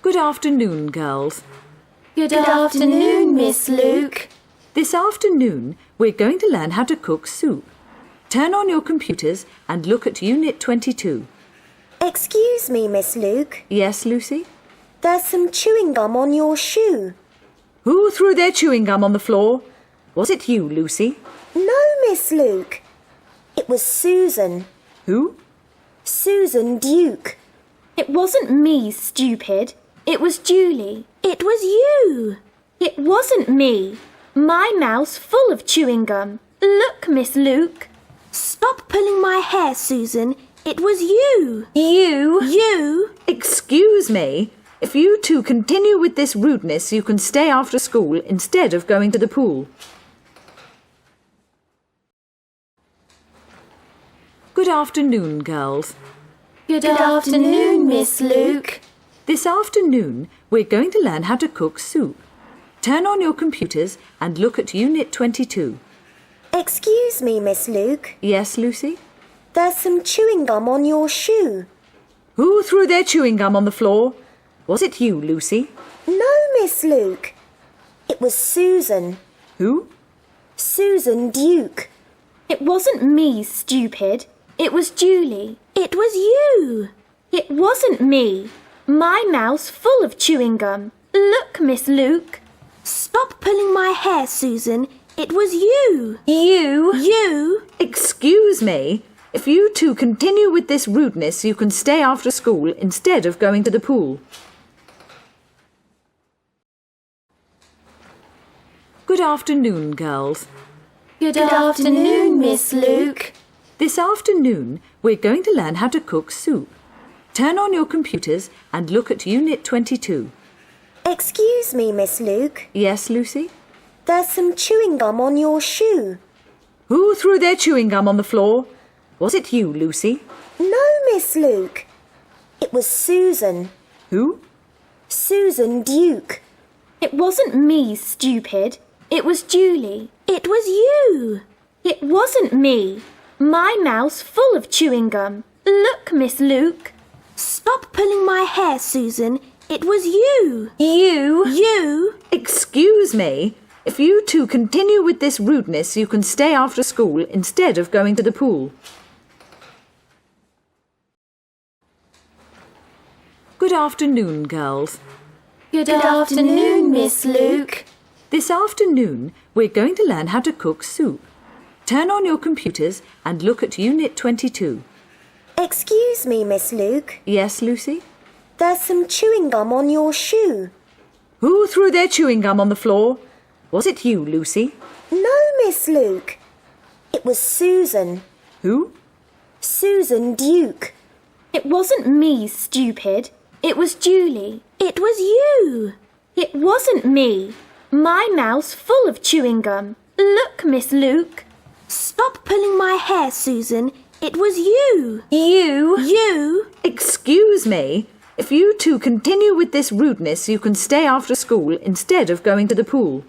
Good afternoon, girls. Good afternoon, Miss Luke. This afternoon, we're going to learn how to cook soup. Turn on your computers and look at Unit 22. Excuse me, Miss Luke. Yes, Lucy? There's some chewing gum on your shoe. Who threw their chewing gum on the floor? Was it you, Lucy? No, Miss Luke. It was Susan. Who? Susan Duke. It wasn't me, stupid. It was Julie. It was you. It wasn't me. My mouth's full of chewing gum. Look, Miss Luke. Stop pulling my hair, Susan. It was you. You? Excuse me. If you two continue with this rudeness, you can stay after school instead of going to the pool. Good afternoon, girls. Good afternoon, Miss Luke. This afternoon, we're going to learn how to cook soup. Turn on your computers and look at Unit 22. Excuse me, Miss Luke. Yes, Lucy? There's some chewing gum on your shoe. Who threw their chewing gum on the floor? Was it you, Lucy? No, Miss Luke. It was Susan. Who? Susan Duke. It wasn't me, stupid. It was Julie. It was you. It wasn't me. My mouth's full of chewing gum. Look, Miss Luke. Stop pulling my hair, Susan. It was you. You? Excuse me. If you two continue with this rudeness, you can stay after school instead of going to the pool. Good afternoon, girls. Good afternoon, Miss Luke. This afternoon, we're going to learn how to cook soup. Turn on your computers and look at Unit 22. Excuse me, Miss Luke. Yes, Lucy? There's some chewing gum on your shoe. Who threw their chewing gum on the floor? Was it you, Lucy? No, Miss Luke. It was Susan. Who? Susan Duke. It wasn't me, stupid. It was Julie. It was you. It wasn't me. My mouth's full of chewing gum. Look, Miss Luke. Stop pulling my hair, Susan. It was you. You? Excuse me. If you two continue with this rudeness, you can stay after school instead of going to the pool. Good afternoon, girls. Good afternoon, Miss Luke. This afternoon, we're going to learn how to cook soup. Turn on your computers and look at Unit 22. Excuse me, Miss Luke. Yes, Lucy? There's some chewing gum on your shoe. Who threw their chewing gum on the floor? Was it you, Lucy? No, Miss Luke. It was Susan. Who? Susan Duke. It wasn't me, stupid. It was Julie. It was you. It wasn't me. My mouth's full of chewing gum. Look, Miss Luke. Stop pulling my hair, Susan. It was you. You? Excuse me. If you two continue with this rudeness, you can stay after school instead of going to the pool.